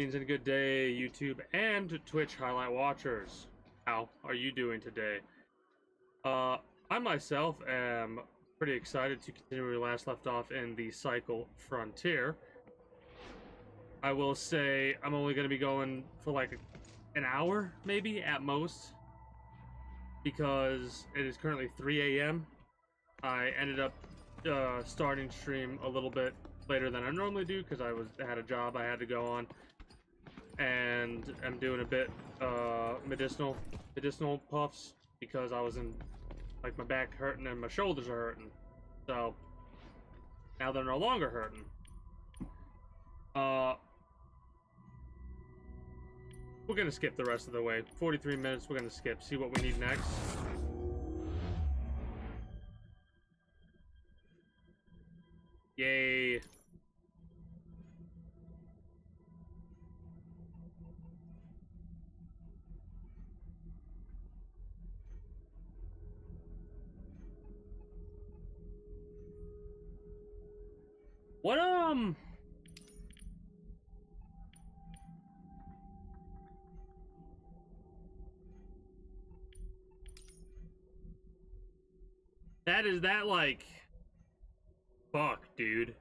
Greetings and good day, YouTube and Twitch highlight watchers. How are you doing today? I myself am pretty excited to continue where we last left off in the Cycle Frontier. I will say I'm only going to be going for like an hour, maybe, at most, because it is currently 3 a.m. I ended up starting stream a little bit later than I normally do because I had a job I had to go on, and I'm doing a bit medicinal puffs because I was in, like, my back hurting and my shoulders are hurting. So now they're no longer hurting. We're gonna skip the rest of the way. 43 minutes, we're gonna skip, see what we need next. Yay. What, that like, fuck, dude.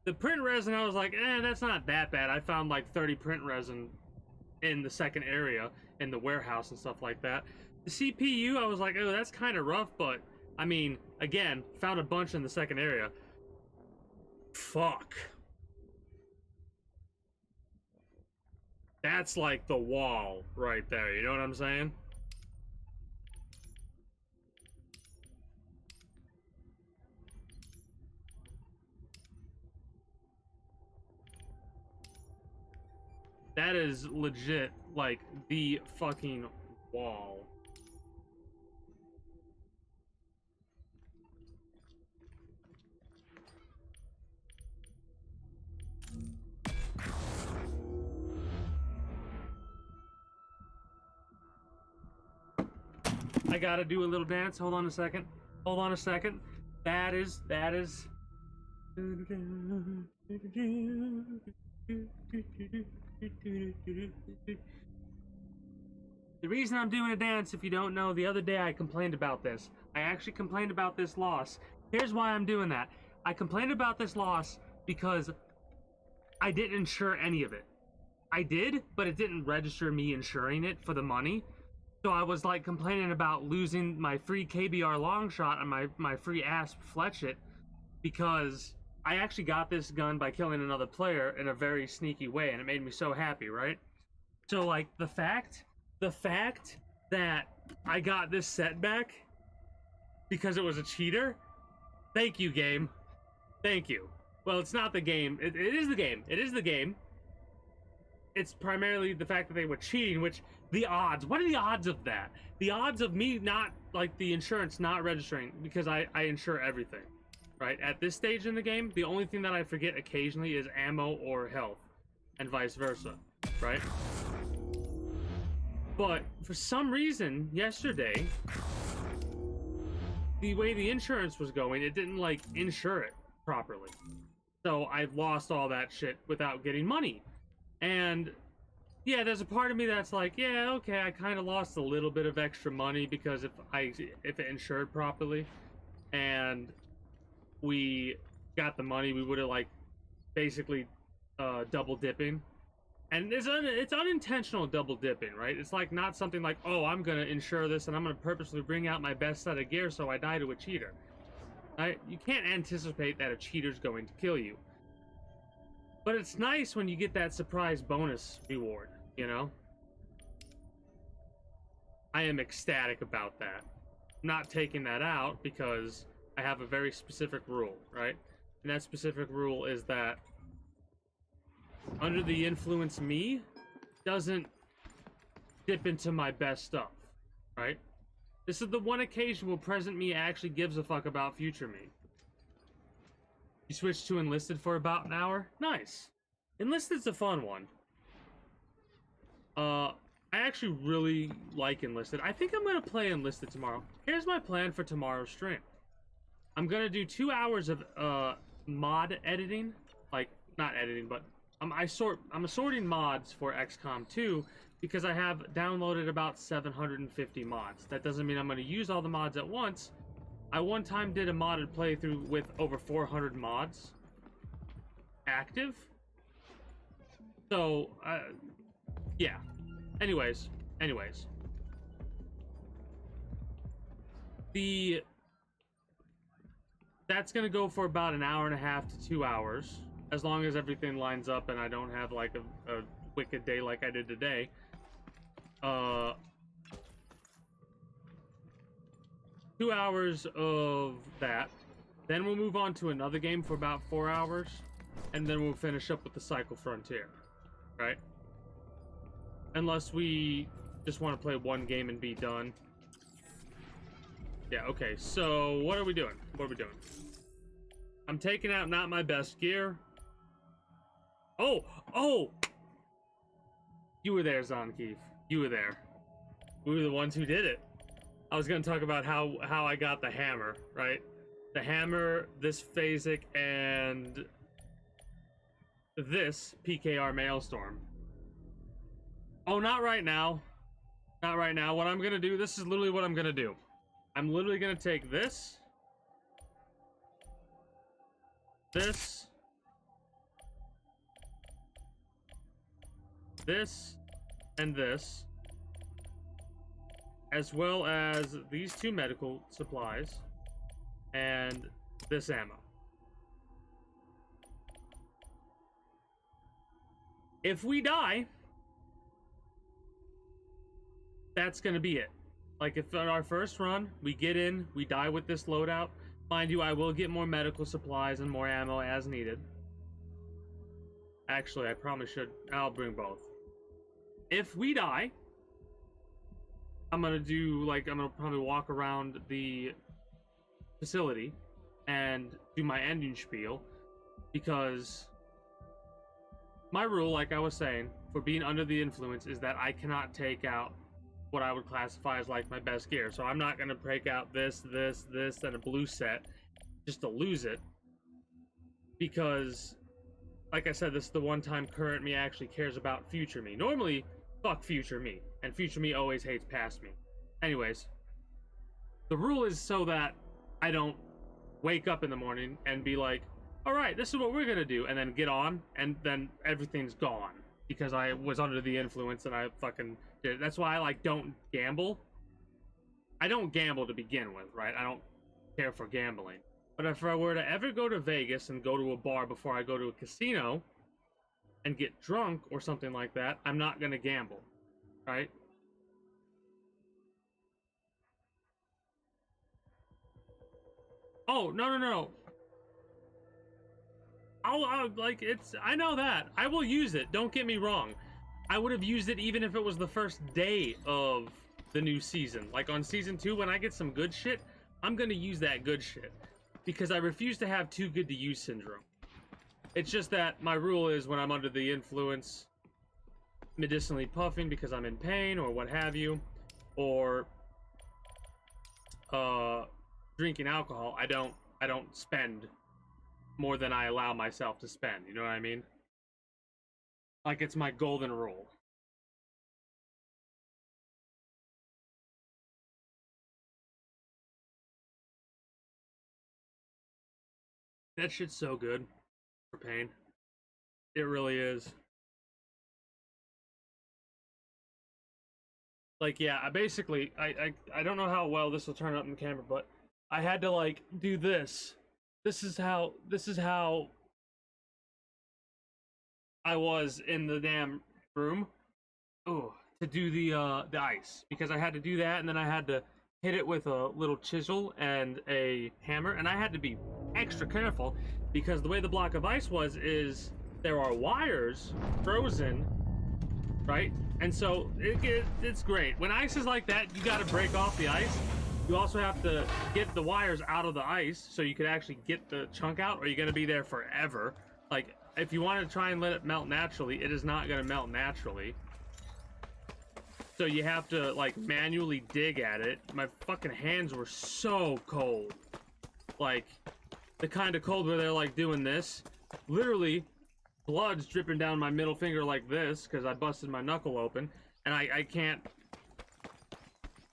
The print resin, I was like, that's not that bad. I found like 30 print resin in the second area, in the warehouse and stuff like that. The CPU, I was like, oh, that's kind of rough, but, I mean, again, found a bunch in the second area. Fuck. That's like the wall right there, you know what I'm saying? That is legit, like, the fucking wall. I gotta do a little dance. Hold on a second. Hold on a second. That is... The reason I'm doing a dance, if you don't know, the other day I complained about this. I actually complained about this loss. Here's why I'm doing that. I complained about this loss because I didn't insure any of it. I did, but it didn't register me insuring it for the money. So I was like complaining about losing my free KBR long shot and my free ASP Fletchit because I actually got this gun by killing another player in a very sneaky way, and it made me so happy, right? So, like, the fact that I got this setback because it was a cheater, thank you, game. Thank you. Well, it's not the game. It is the game. It is the game. It's primarily the fact that they were cheating, which, the odds. What are the odds of that? The odds of me not, like, the insurance not registering, because I insure everything. Right, at this stage in the game, the only thing that I forget occasionally is ammo or health, and vice versa, right? But for some reason, yesterday, the way the insurance was going, it didn't, like, insure it properly. So I lost all that shit without getting money. And yeah, there's a part of me that's like, yeah, okay, I kind of lost a little bit of extra money because if it insured properly, and we got the money, we would have, like, basically double dipping. And it's unintentional double dipping, right? It's like not something like, oh, I'm gonna insure this and I'm gonna purposely bring out my best set of gear so I die to a cheater. You can't anticipate that a cheater's going to kill you. But it's nice when you get that surprise bonus reward, you know? I am ecstatic about that. I'm not taking that out because I have a very specific rule, right? And that specific rule is that under the influence me doesn't dip into my best stuff, right? This is the one occasion where present me actually gives a fuck about future me. You switched to Enlisted for about an hour? Nice. Enlisted's a fun one. I actually really like Enlisted. I think I'm gonna play Enlisted tomorrow. Here's my plan for tomorrow's stream. I'm gonna do 2 hours of mod editing, like not editing, but I'm assorting mods for XCOM 2 because I have downloaded about 750 mods. That doesn't mean I'm going to use all the mods at once. I one time did a modded playthrough with over 400 mods active. So, yeah. Anyways. That's gonna go for about an hour and a half to 2 hours, as long as everything lines up and I don't have like a wicked day like I did today. 2 hours of that. Then we'll move on to another game for about 4 hours, and then we'll finish up with the Cycle Frontier, right? Unless we just want to play one game and be done. Yeah, okay, so what are we doing? I'm taking out not my best gear. Oh! You were there, Zonkeef. You were there. We were the ones who did it. I was gonna talk about how I got the hammer, right? The hammer, this Phasic, and this PKR Maelstrom. Oh, not right now. Not right now. What I'm gonna do, this is literally what I'm gonna do. I'm literally gonna take this, this, and this, as well as these two medical supplies, and this ammo. If we die, that's gonna be it. Like, if on our first run, we get in, we die with this loadout, mind you, I will get more medical supplies and more ammo as needed. Actually, I probably should, I'll bring both. If we die, I'm gonna probably walk around the facility and do my ending spiel, because my rule, like I was saying, for being under the influence is that I cannot take out what I would classify as like my best gear. So I'm not gonna break out this, and a blue set just to lose it, because like I said, this is the one time current me actually cares about future me. Normally, fuck future me, and future me always hates past me. Anyways, the rule is so that I don't wake up in the morning and be like, all right, this is what we're gonna do, and then get on, and then everything's gone because I was under the influence and I fucking did it. That's why I don't gamble. I don't gamble to begin with, right? I don't care for gambling. But if I were to ever go to Vegas and go to a bar before I go to a casino and get drunk or something like that, I'm not gonna gamble, right? Oh, no. I know that. I will use it, don't get me wrong. I would have used it even if it was the first day of the new season. Like on season 2, when I get some good shit, I'm gonna use that good shit. Because I refuse to have too good to use syndrome. It's just that my rule is when I'm under the influence, medicinally puffing because I'm in pain or what have you, or drinking alcohol, I don't spend more than I allow myself to spend, you know what I mean? Like, it's my golden rule. That shit's so good for pain. It really is. Like, yeah, I don't know how well this will turn up in the camera, but I had to like do this. This is how I was in the damn room. Oh, to do the ice, because I had to do that, and then I had to hit it with a little chisel and a hammer, and I had to be extra careful because the way the block of ice is there are wires frozen, right? And so it's great. When ice is like that, you got to break off the ice. You also have to get the wires out of the ice so you can actually get the chunk out, or you're going to be there forever. Like, if you want to try and let it melt naturally, it is not going to melt naturally. So you have to, like, manually dig at it. My fucking hands were so cold. Like, the kind of cold where they're, like, doing this. Literally, blood's dripping down my middle finger like this because I busted my knuckle open, and I can't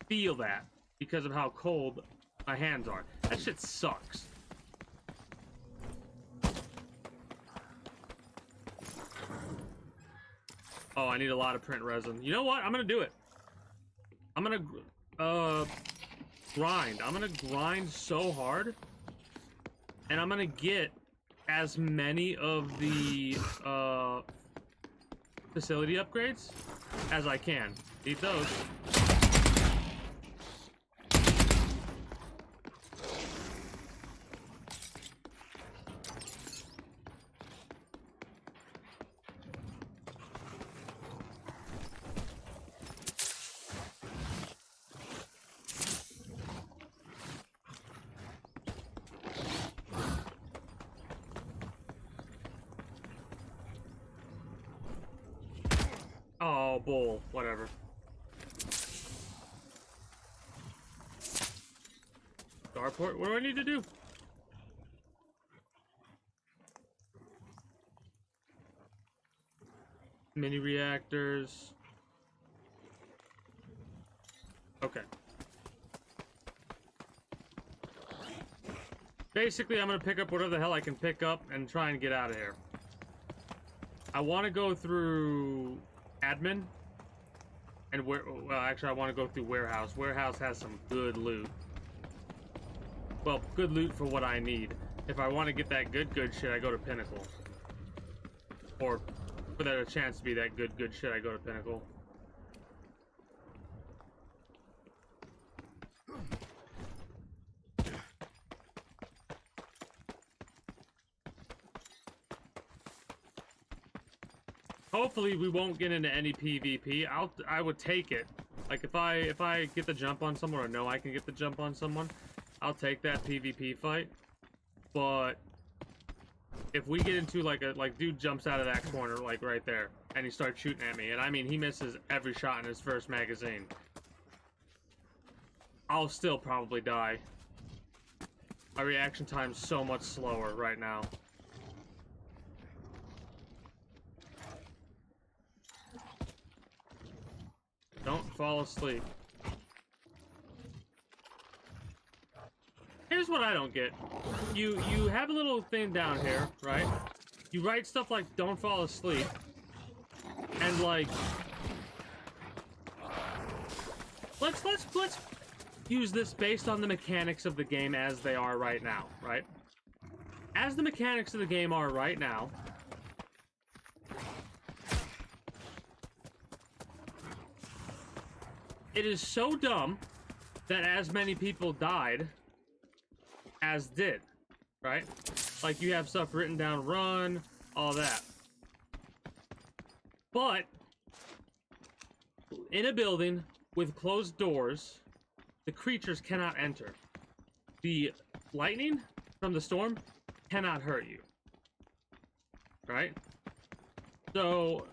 feel that because of how cold my hands are. That shit sucks. Oh, I need a lot of print resin. You know what? I'm gonna do it. I'm gonna grind. I'm gonna grind so hard, and I'm gonna get as many of the facility upgrades as I can. Need those. Oh, bull. Whatever. Starport? What do I need to do? Mini reactors. Okay. Basically, I'm gonna pick up whatever the hell I can pick up and try and get out of here. I want to go through admin, and well, actually, I want to go through warehouse. Warehouse has some good loot. Well, good loot for what I need. If I want to get that good shit, I go to Pinnacle. Or, for there a chance to be that good shit, I go to Pinnacle. Hopefully we won't get into any PvP. I would take it. Like if I get the jump on someone, or know I can get the jump on someone, I'll take that PvP fight. But if we get into like dude jumps out of that corner like right there and he starts shooting at me, and I mean he misses every shot in his first magazine, I'll still probably die. My reaction time's so much slower right now. Don't fall asleep. Here's what I don't get. You have a little thing down here, right? You write stuff like "don't fall asleep," and like let's use this based on the mechanics of the game as they are right now, right? As the mechanics of the game are right now, it is so dumb that as many people died as did, right? Like you have stuff written down, run, all that. But in a building with closed doors, the creatures cannot enter. The lightning from the storm cannot hurt you, right? So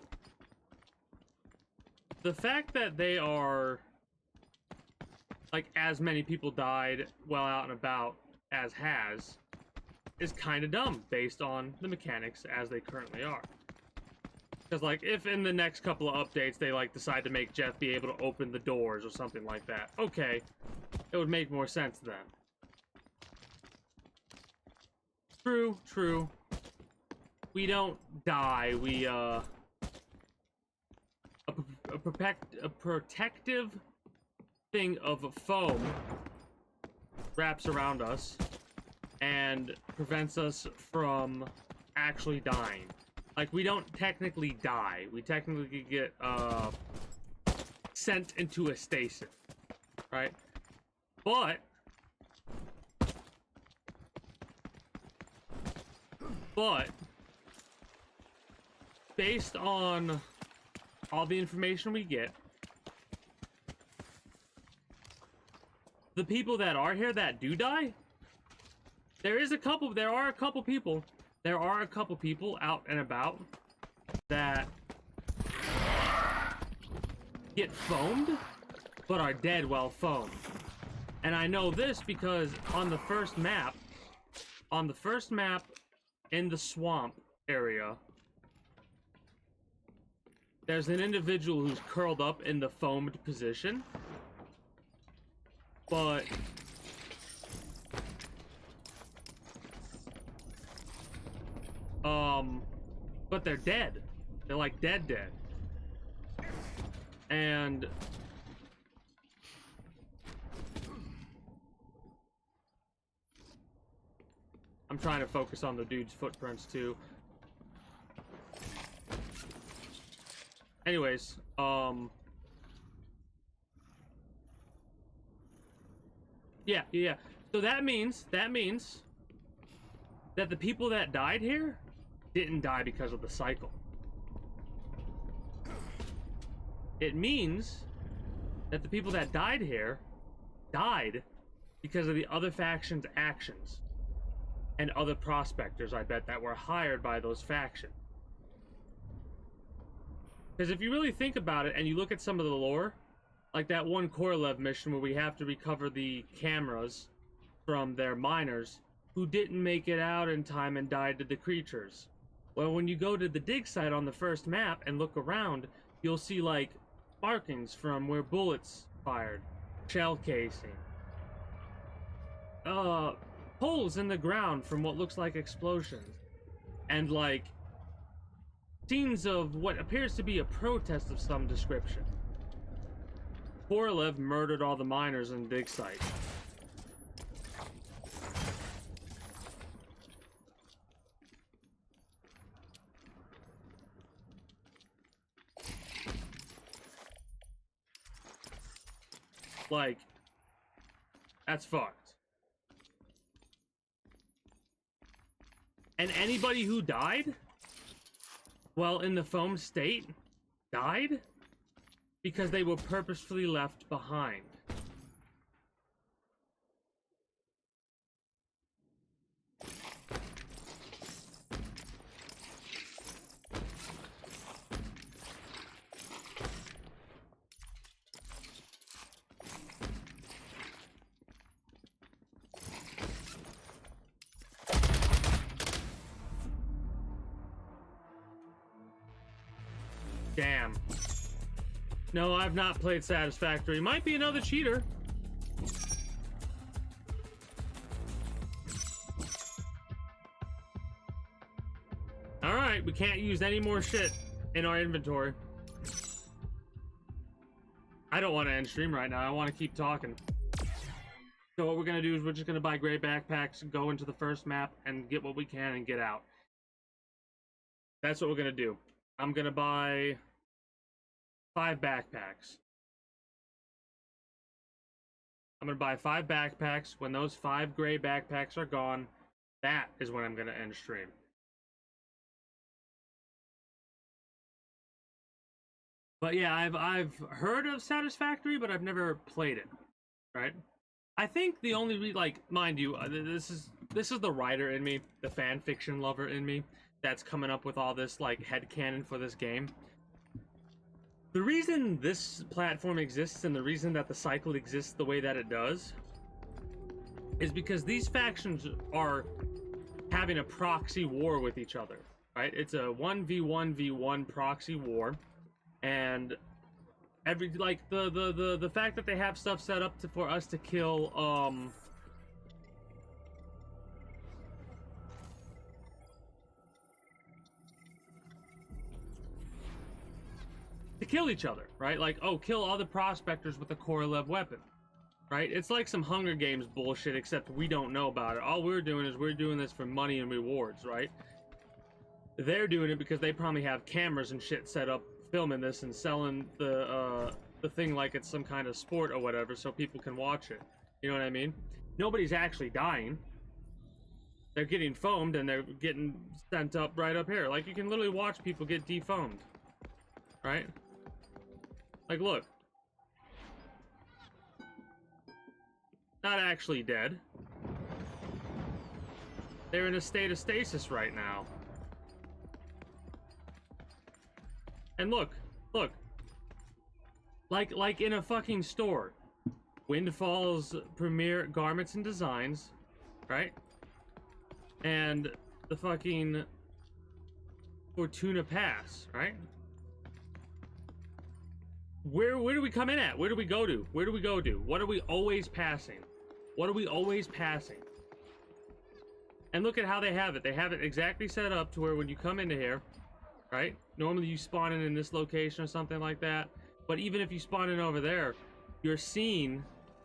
the fact that they are like as many people died well out and about as has is kind of dumb based on the mechanics as they currently are. Because like if in the next couple of updates they like decide to make Jeff be able to open the doors or something like that, okay, it would make more sense then. True. We don't die. We a protective thing of foam wraps around us and prevents us from actually dying. Like, we don't technically die. We technically get sent into a stasis, right? But based on all the information we get, the people that are here that do die, there are a couple people out and about that get foamed, but are dead while foamed. And I know this because on the first map in the swamp area, there's an individual who's curled up in the foamed position, but they're dead. They're like dead. And I'm trying to focus on the dude's footprints too. Anyways, yeah. So that means that the people that died here didn't die because of the cycle. It means that the people that died here died because of the other faction's actions and other prospectors, I bet, that were hired by those factions. Because if you really think about it and you look at some of the lore, like that one Korolev mission where we have to recover the cameras from their miners who didn't make it out in time and died to the creatures. Well, when you go to the dig site on the first map and look around, you'll see like markings from where bullets fired, shell casing, holes in the ground from what looks like explosions, and like scenes of what appears to be a protest of some description. Korolev murdered all the miners in the dig site. Like, that's fucked. And anybody who died, well, in the foam state, died because they were purposefully left behind. Damn. No, I've not played Satisfactory. Might be another cheater. Alright, we can't use any more shit in our inventory. I don't want to end stream right now. I want to keep talking. So what we're going to do is we're just going to buy gray backpacks, go into the first map, and get what we can and get out. That's what we're going to do. I'm going to buy 5 backpacks. I'm going to buy 5 backpacks. When those 5 gray backpacks are gone, that is when I'm going to end stream. But yeah, I've heard of Satisfactory, but I've never played it, right? I think the only mind you, this is the writer in me, the fan fiction lover in me, that's coming up with all this like headcanon for this game. The reason this platform exists and the reason that the cycle exists the way that it does is because these factions are having a proxy war with each other, right? It's a 1v1v1 proxy war, and every the fact that they have stuff set up for us to kill to kill each other, right? Like, oh, kill all the prospectors with a Korolev weapon, right? It's like some Hunger Games bullshit, except we don't know about it. All we're doing is we're doing this for money and rewards, right? They're doing it because they probably have cameras and shit set up filming this and selling the thing like it's some kind of sport or whatever so people can watch it. You know what I mean? Nobody's actually dying. They're getting foamed and they're getting sent up right up here. Like, you can literally watch people get defoamed, right? Like, look. Not actually dead. They're in a state of stasis right now. And look. Like in a fucking store. Windfall's Premier Garments and Designs, right? And the fucking Fortuna Pass, right? where do we come in at? Where do we go to? Where do we go to? What are we always passing? What are we always passing? And look at how they have it. They have it exactly set up to where when you come into here, right? Normally you spawn in this location or something like that. But even if you spawn in over there, you're seeing,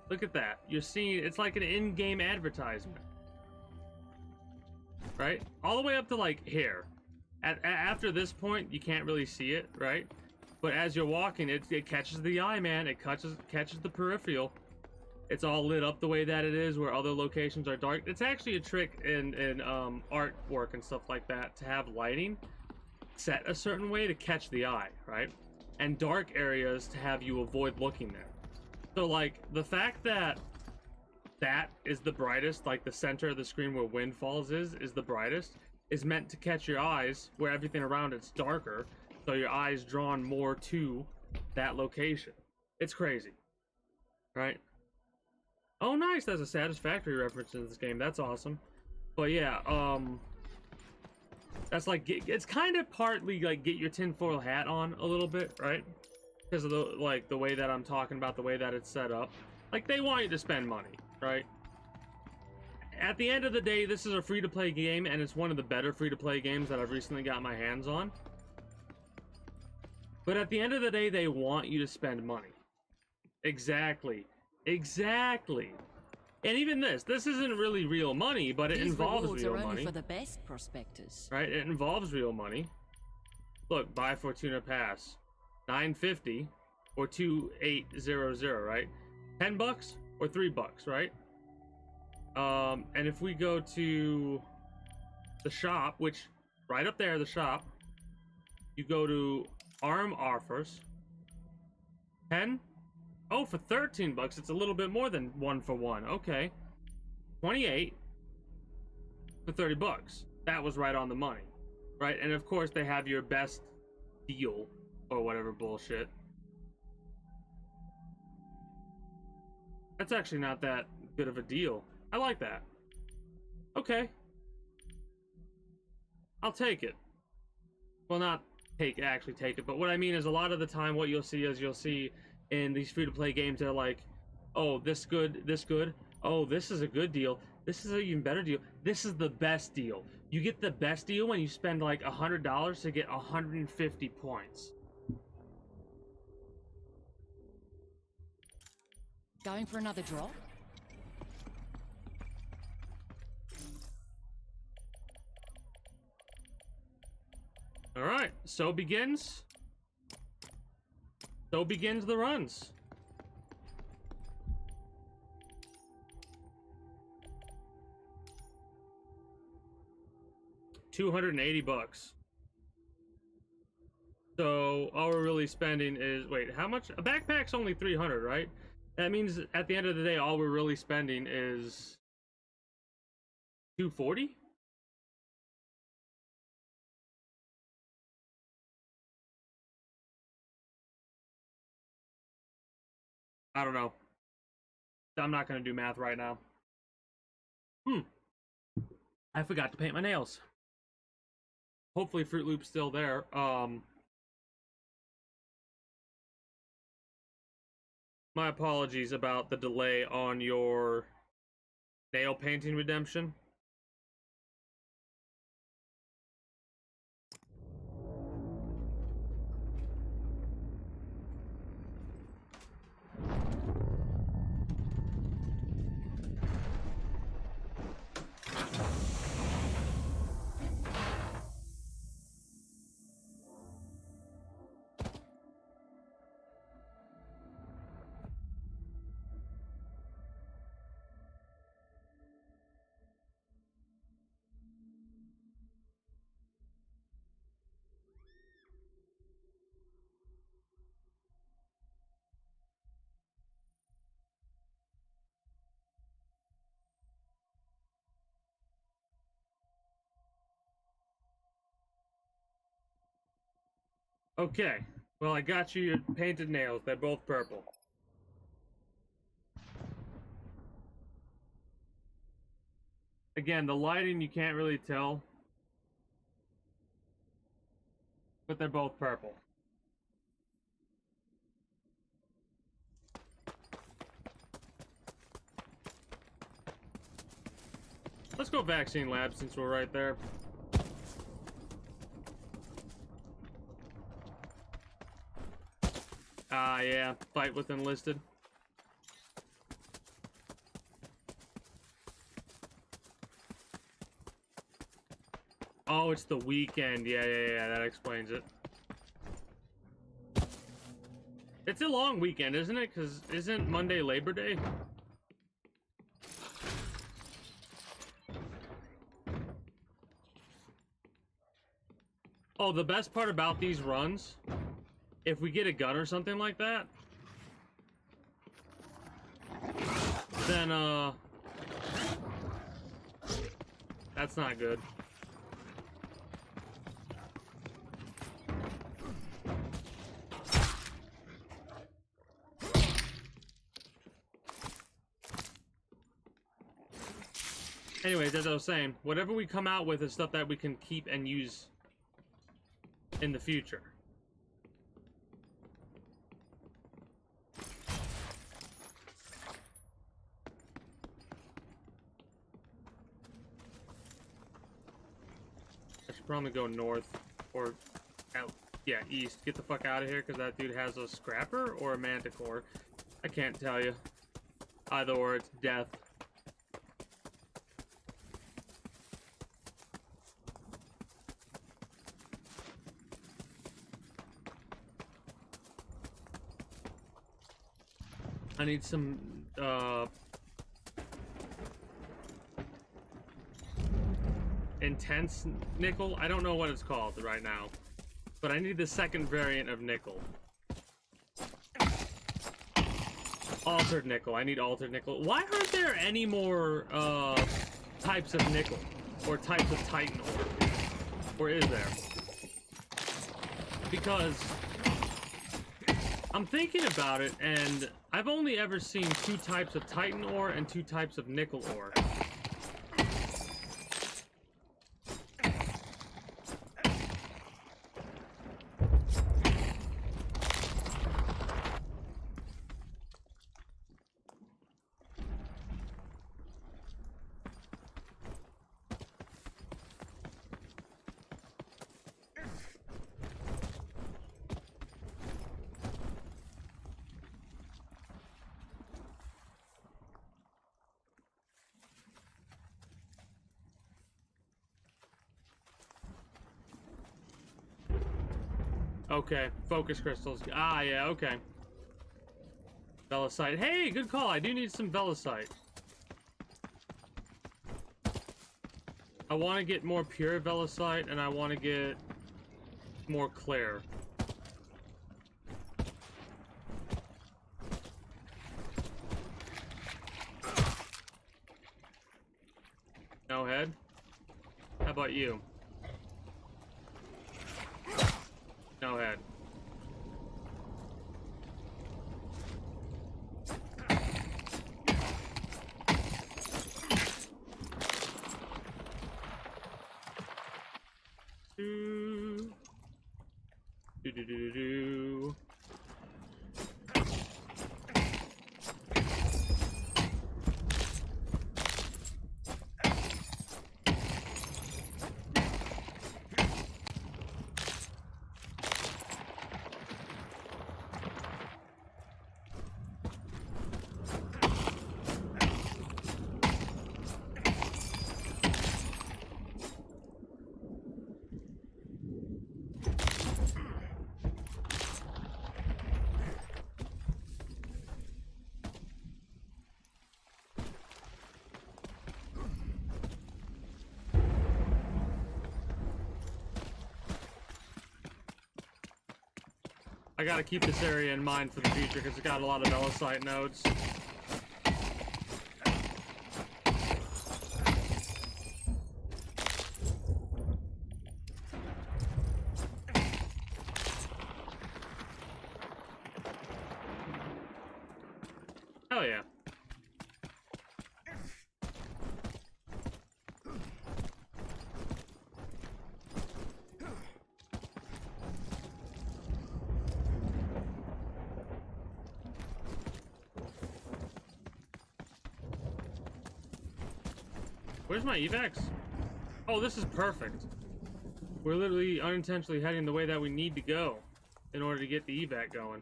look at that. You're seeing, it's like an in-game advertisement. Right? All the way up to like here. After this point, you can't really see it, right? But as you're walking, it catches the eye, man. It catches the peripheral. It's all lit up the way that it is, where other locations are dark. It's actually a trick in artwork and stuff like that to have lighting set a certain way to catch the eye, right? And dark areas to have you avoid looking there. So like the fact that that is the brightest, like the center of the screen where Windfalls is the brightest, is meant to catch your eyes where everything around it's darker, so your eyes drawn more to that location. It's crazy, right? Oh, nice. There's a Satisfactory reference in this game. That's awesome. But yeah, that's like, it's kind of partly like get your tinfoil hat on a little bit, right? Because of the way that I'm talking about, the way that it's set up. Like, they want you to spend money, right? At the end of the day, this is a free-to-play game, and it's one of the better free-to-play games that I've recently got my hands on. But at the end of the day, they want you to spend money. Exactly. Exactly. And even this isn't really real money, but it involves real money. Only for the best prospectors. Right? It involves real money. Look, buy Fortuna Pass. $9.50 or $2,800, right? $10 or $3, right? And if we go to the shop, which right up there, the shop, you go to ARM offers. 10. Oh, for $13, it's a little bit more than 1 for 1. Okay. 28 for $30. That was right on the money, right? And of course, they have your best deal or whatever bullshit. That's actually not that good of a deal. I like that. Okay. I'll take it. Well, not actually take it, but what I mean is a lot of the time what you'll see in these free-to-play games, they're like, oh, this good, oh, this is a good deal, this is an even better deal, this is the best deal. You get the best deal when you spend like $100 to get 150 points. Going for another drop? Alright, so begins the runs. $280. So all we're really spending is, wait, how much? A backpack's only 300, right? That means at the end of the day, all we're really spending is 240. I don't know. I'm not gonna do math right now. I forgot to paint my nails. Hopefully Fruit Loop's still there. My apologies about the delay on your nail painting redemption. Okay, well, I got you your painted nails. They're both purple. Again, the lighting, you can't really tell, but they're both purple. Let's go vaccine lab since we're right there. Ah, yeah. Fight with enlisted. Oh, it's the weekend. Yeah. That explains it. It's a long weekend, isn't it? Because isn't Monday Labor Day? Oh, the best part about these runs, if we get a gun or something like that, then, that's not good. Anyways, as I was saying, whatever we come out with is stuff that we can keep and use in the future. I should probably go north or out. Yeah, east. Get the fuck out of here because that dude has a scrapper or a manticore. I can't tell you. Either or, it's death. I need some, intense nickel. I don't know what it's called right now, but I need the second variant of nickel. Altered nickel. I need altered nickel. Why aren't there any more, types of nickel? Or types of Titan ore? Or is there? Because I'm thinking about it, and I've only ever seen 2 types of Titan ore and 2 types of nickel ore. Okay, focus crystals. Ah, yeah, okay. Velicite. Hey, good call. I do need some Velicite. I want to get more pure Velicite, and I want to get more clear. No head? How about you? No head. Do. I gotta keep this area in mind for the future because it's got a lot of Velicite nodes. Hell yeah. Where's my evacs? Oh, this is perfect. We're literally unintentionally heading the way that we need to go in order to get the evac going.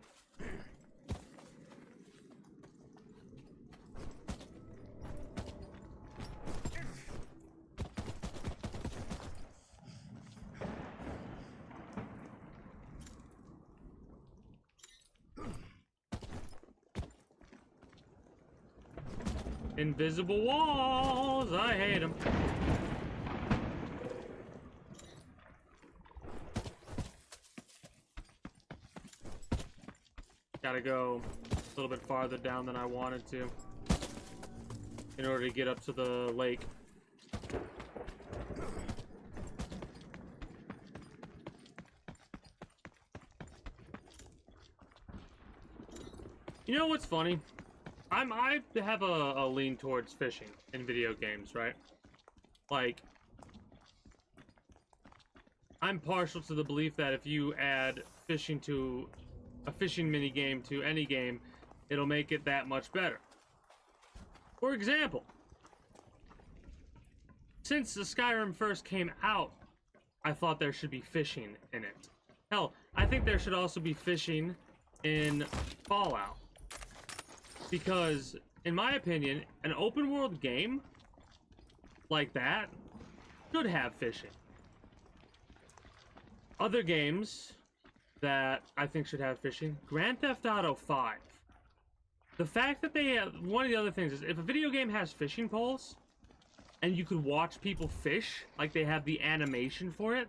Invisible walls! I hate them. Gotta go a little bit farther down than I wanted to in order to get up to the lake. You know what's funny? I have a lean towards fishing in video games, right? Like, I'm partial to the belief that if you add fishing to a fishing mini game to any game, it'll make it that much better. For example, since the Skyrim first came out, I thought there should be fishing in it. Hell, I think there should also be fishing in Fallout. Because, in my opinion, an open world game like that should have fishing. Other games that I think should have fishing, Grand Theft Auto 5. The fact that they have, one of the other things is, if a video game has fishing poles, and you could watch people fish, like they have the animation for it,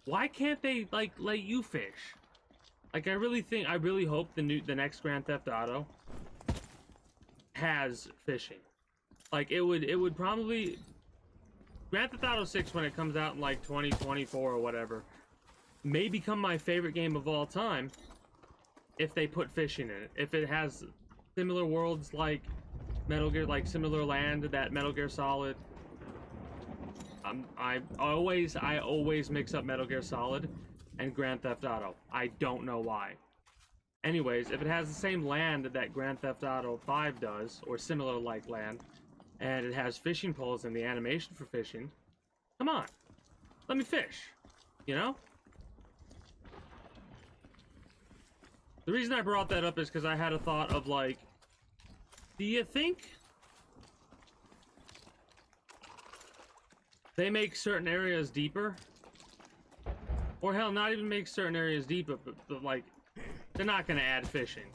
why can't they, like, let you fish? Like, I really hope the next Grand Theft Auto has fishing. Like, it would probably, Grand Theft Auto 6, when it comes out in like 2024 or whatever, may become my favorite game of all time if they put fishing in it. If it has similar worlds like Metal Gear, like similar land that Metal Gear Solid. I always mix up Metal Gear Solid and Grand Theft Auto. I don't know why. Anyways, if it has the same land that Grand Theft Auto 5 does, or similar like land, and it has fishing poles and the animation for fishing, come on, let me fish, you know? The reason I brought that up is because I had a thought of, like, do you think they make certain areas deeper? Or hell, not even make certain areas deeper, but like, they're not going to add fishing.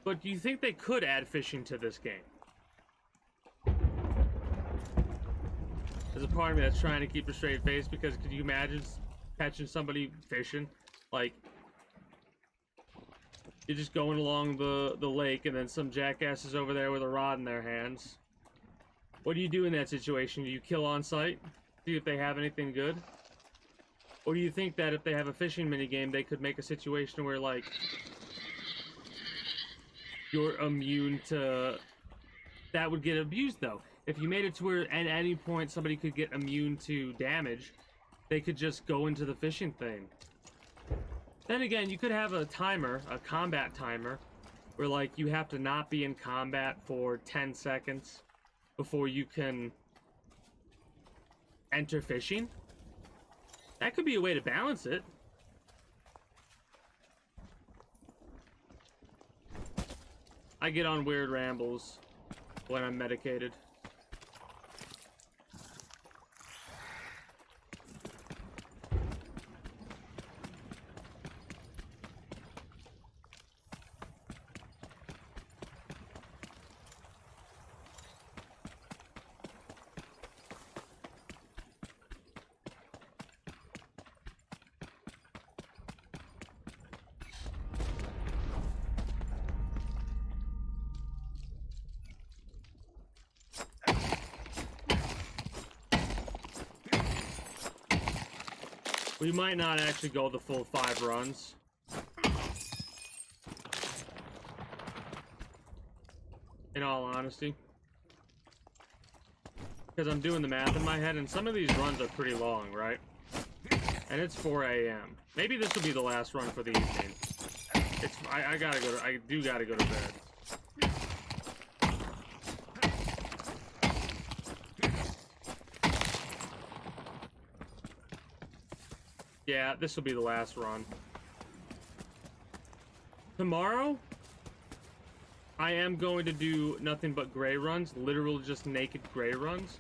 But do you think they could add fishing to this game? There's a part of me that's trying to keep a straight face, because could you imagine catching somebody fishing? Like, you're just going along the lake, and then some jackass is over there with a rod in their hands. What do you do in that situation? Do you kill on sight? See if they have anything good? Or do you think that if they have a fishing minigame, they could make a situation where, like, you're immune to... That would get abused, though. If you made it to where at any point somebody could get immune to damage, they could just go into the fishing thing. Then again, you could have a timer, a combat timer, where, like, you have to not be in combat for 10 seconds before you can enter fishing. That could be a way to balance it. I get on weird rambles when I'm medicated. We might not actually go the full 5 runs. In all honesty. Because I'm doing the math in my head, and some of these runs are pretty long, right? And it's 4 a.m. Maybe this will be the last run for the evening. I do gotta go to bed. Yeah, this will be the last run. Tomorrow, I am going to do nothing but gray runs, literal just naked gray runs.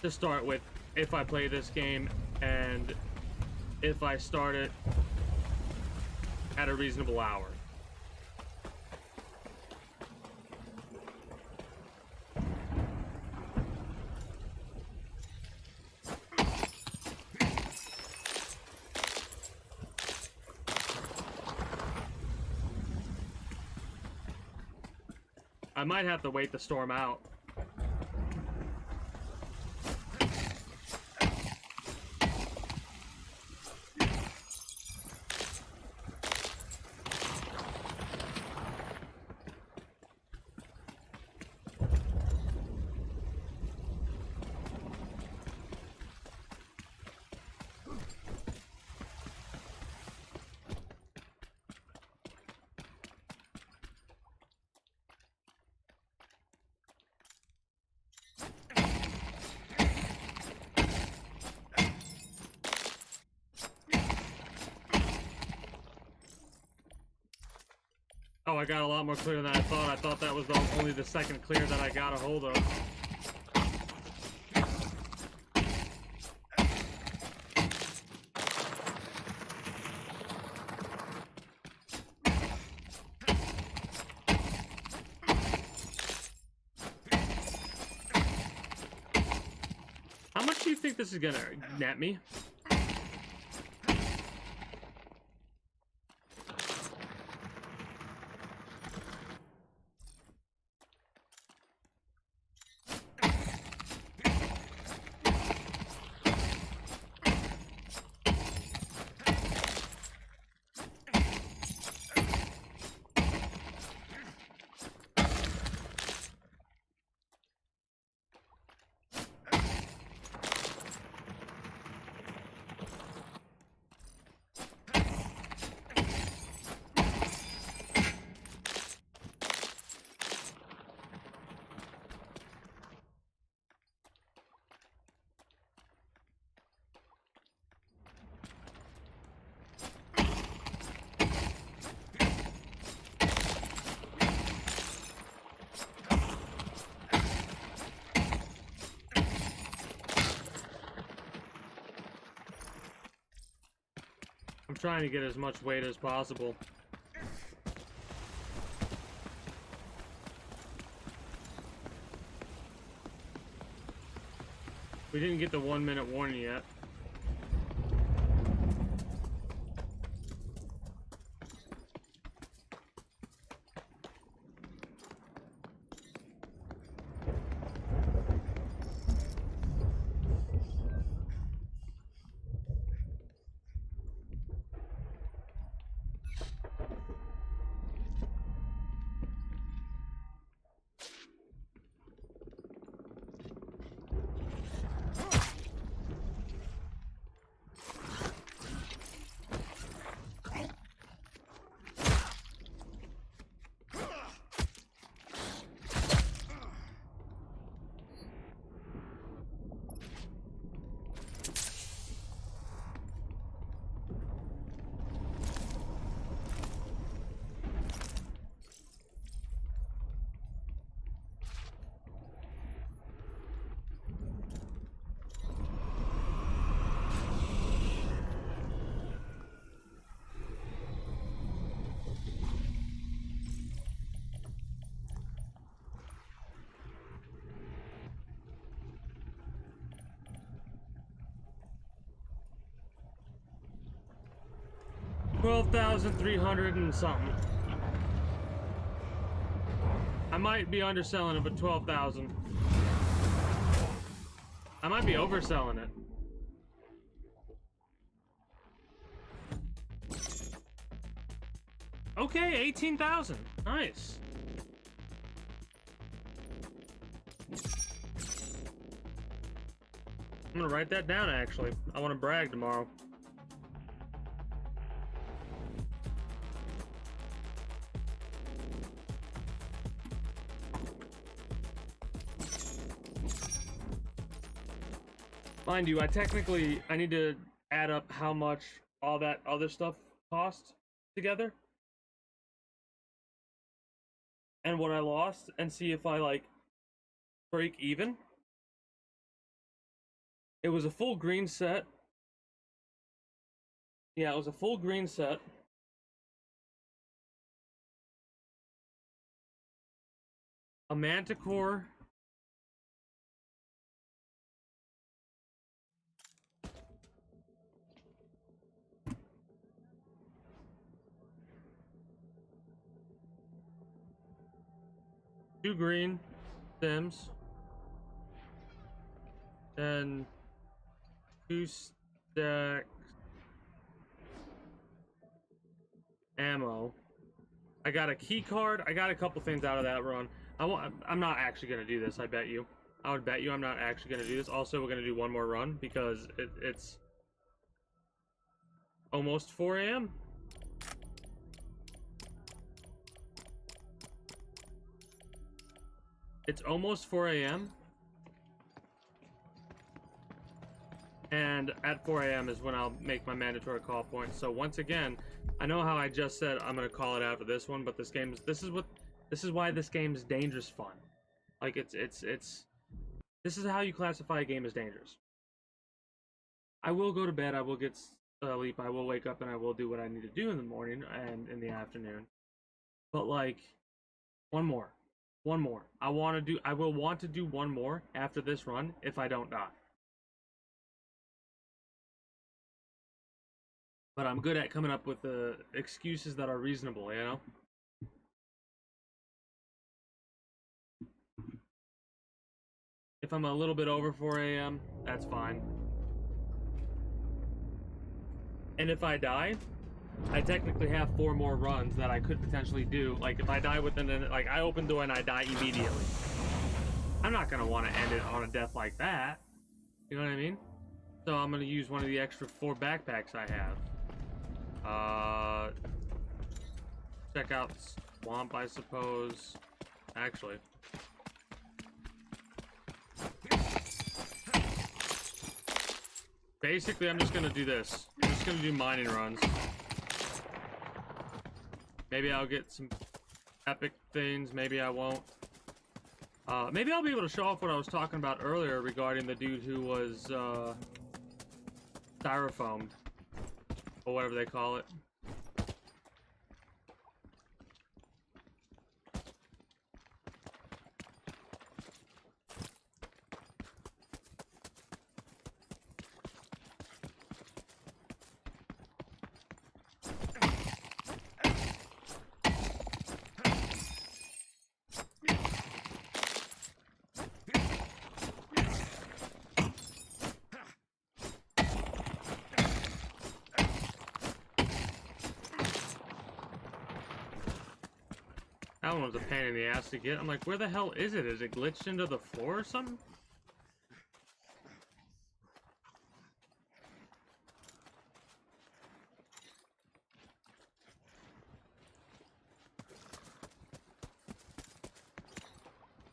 To start with, if I play this game and if I start it at a reasonable hour. I might have to wait the storm out. Oh, I got a lot more clear than I thought. I thought that was only the second clear that I got a hold of. How much do you think this is gonna net me? I'm trying to get as much weight as possible. We didn't get the 1 minute warning yet. $12,300 and something. I might be underselling it, but 12,000. I might be overselling it. Okay, 18,000. Nice. I'm gonna write that down, actually. I want to brag tomorrow. Mind you, I need to add up how much all that other stuff cost together and what I lost and see if I like break even. It was a full green set. Yeah, it was a full green set. A Manticore. Two green Sims. And 2 stacks ammo. I got a key card. I got a couple things out of that run. I'm not actually gonna do this. I bet you. I would bet you I'm not actually gonna do this. Also, we're gonna do one more run because it's almost 4 a.m. It's almost 4 a.m. And at 4 a.m. is when I'll make my mandatory call point. So once again, I know how I just said I'm gonna call it after this one, but this is why this game is dangerous fun. Like this is how you classify a game as dangerous. I will go to bed, I will get sleep, I will wake up and I will do what I need to do in the morning and in the afternoon. But like, one more. I will want to do one more after this run if I don't die. But I'm good at coming up with excuses that are reasonable, you know? If I'm a little bit over 4 a.m., that's fine. And if I die, I technically have 4 more runs that I could potentially do. Like, if I die within, like, I open door and I die immediately. I'm not gonna want to end it on a death like that. You know what I mean? So I'm gonna use one of the extra 4 backpacks I have. Check out Swamp, I suppose. Actually. Basically, I'm just gonna do this. I'm just gonna do mining runs. Maybe I'll get some epic things, maybe I won't. Maybe I'll be able to show off what I was talking about earlier regarding the dude who was, styrofoamed. Or whatever they call it. That one was a pain in the ass to get. I'm like, where the hell is it? Is it glitched into the floor or something?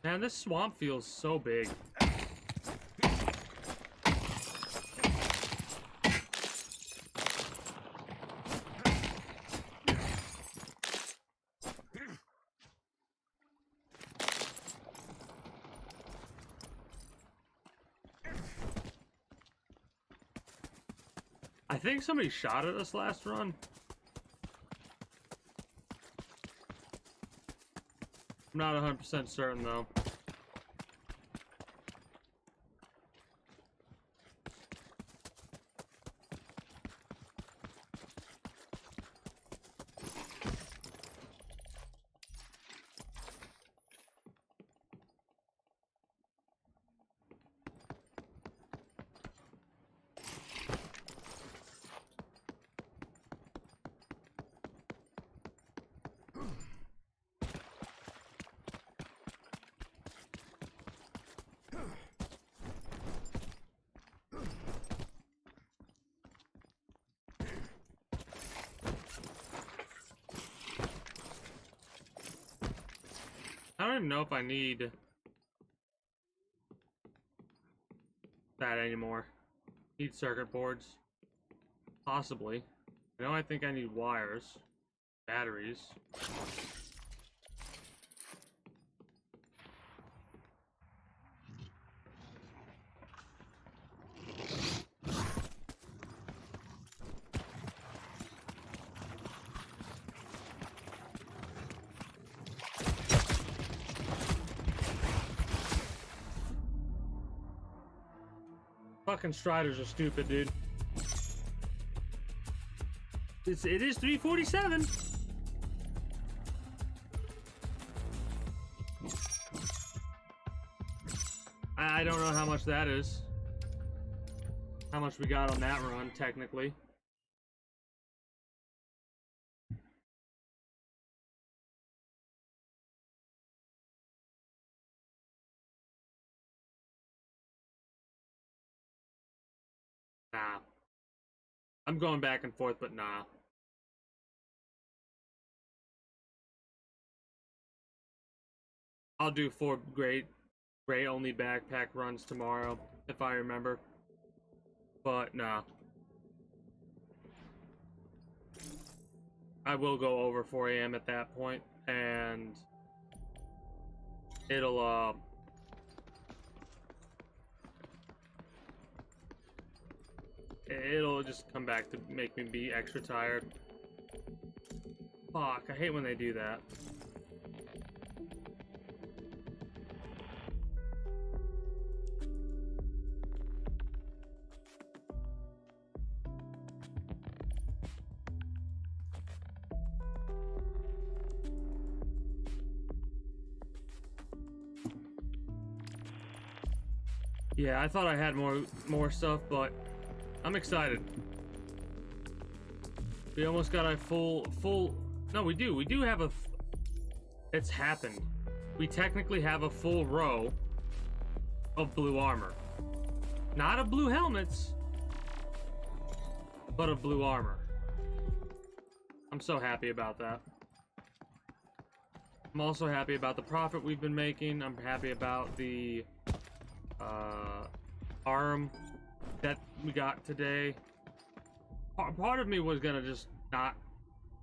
Man, this swamp feels so big. I think somebody shot at us last run. I'm not 100% certain though. I don't even know if I need that anymore. Need circuit boards. Possibly. You know, I think I need wires. Batteries. Fucking Striders are stupid, dude. It is 347. I don't know how much that is. How much we got on that run, technically. Nah. I'm going back and forth, but nah. I'll do 4 gray only backpack runs tomorrow, if I remember. But nah. I will go over 4 AM at that point, and it'll just come back to make me be extra tired. Fuck, I hate when they do that. Yeah, I thought I had more stuff, but I'm excited. We almost got a full. No, we do have a. It's happened. We technically have a full row of blue armor. Not of blue helmets, but of blue armor. I'm so happy about that. I'm also happy about the profit we've been making. I'm happy about the arm that we got today. Part of me was gonna just not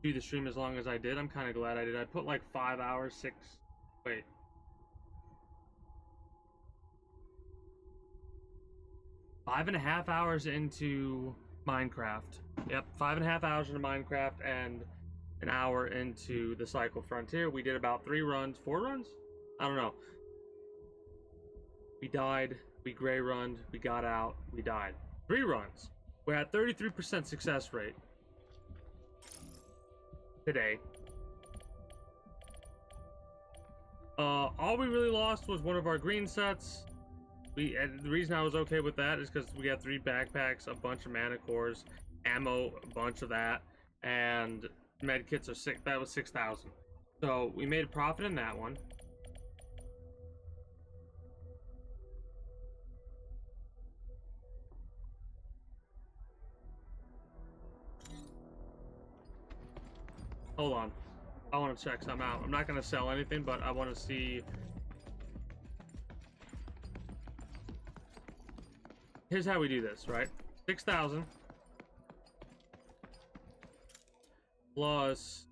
do the stream as long as I did. I'm kind of glad I did. I put like 5 hours, 6. Wait. Five and a half hours into Minecraft. Yep, 5.5 hours into Minecraft and an hour into the Cycle Frontier. We did about 3 runs, 4 runs? I don't know. We died, we gray runned, we got out, we died. 3 runs. We're at 33% success rate today. All we really lost was one of our green sets. And the reason I was okay with that is because we got 3 backpacks, a bunch of mana cores, ammo, a bunch of that, and med kits are sick. That was 6,000. So we made a profit in that one. Hold on. I want to check some out. I'm not going to sell anything, but I want to see. Here's how we do this, right? 6,000 plus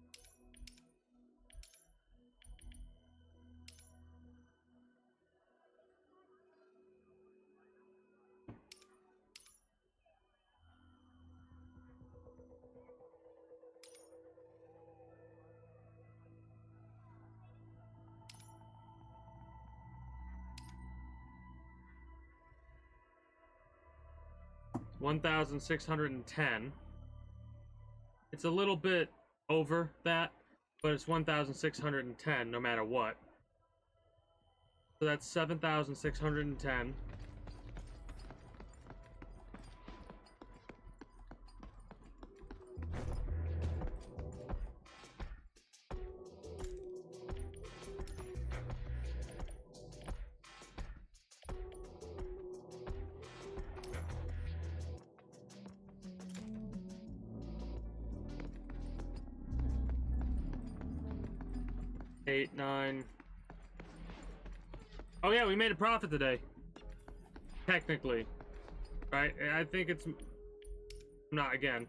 1,610. It's a little bit over that, but it's 1,610 no matter what. So that's 7,610. Eight, 9. Oh yeah, we made a profit today. Technically. Right? I think it's not, again,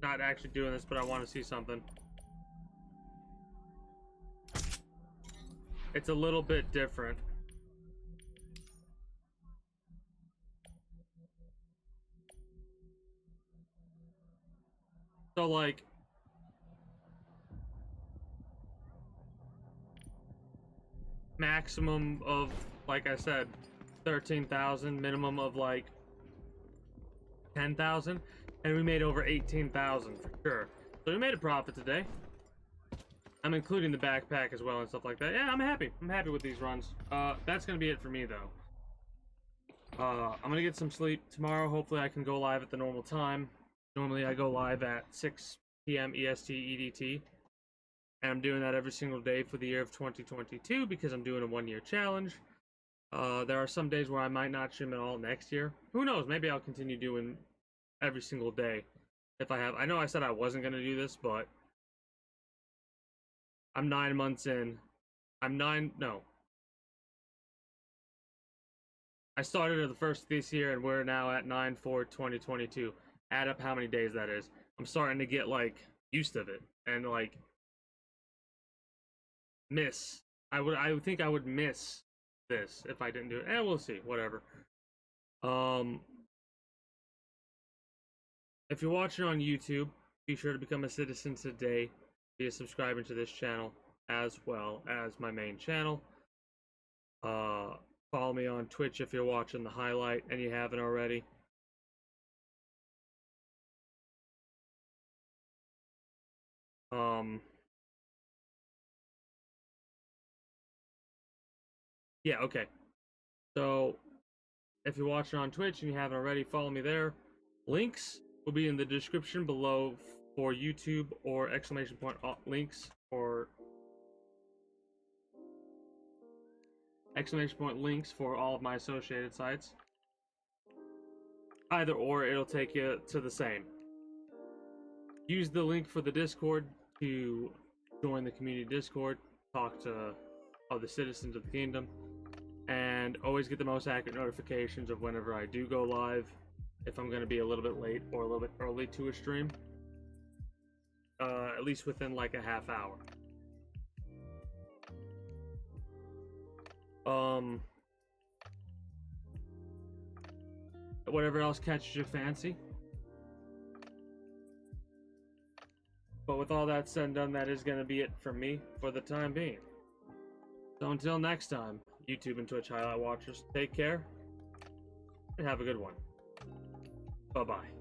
not actually doing this, but I want to see something. It's a little bit different. So, like, maximum of, like I said, 13,000, minimum of like 10,000, and we made over 18,000 for sure. So we made a profit today. I'm including the backpack as well and stuff like that. Yeah, I'm happy. I'm happy with these runs. That's gonna be it for me though. I'm gonna get some sleep tomorrow. Hopefully I can go live at the normal time. Normally I go live at 6 p.m. EST EDT. And I'm doing that every single day for the year of 2022 because I'm doing a 1-year challenge. There are some days where I might not stream at all next year. Who knows? Maybe I'll continue doing every single day if I have. I know I said I wasn't going to do this, but I'm 9 months in. No. I started at the first of this year and we're now at 9/4/2022. Add up how many days that is. I'm starting to get like used to it and like miss. I would think I would miss this if I didn't do it. We'll see. Whatever. If you're watching on YouTube, be sure to become a citizen today via subscribing to this channel as well as my main channel. Follow me on Twitch if you're watching the highlight and you haven't already. Yeah, okay. So, if you're watching on Twitch and you haven't already, follow me there. Links will be in the description below for YouTube or exclamation point links or exclamation point links for all of my associated sites. Either or, it'll take you to the same. Use the link for the Discord to join the community Discord, talk to other citizens of the kingdom, and always get the most accurate notifications of whenever I do go live, if I'm going to be a little bit late or a little bit early to a stream. At least within like a half hour. Whatever else catches your fancy. But with all that said and done, that is going to be it from me for the time being. So until next time, YouTube and Twitch highlight watchers, take care and have a good one. Bye-bye.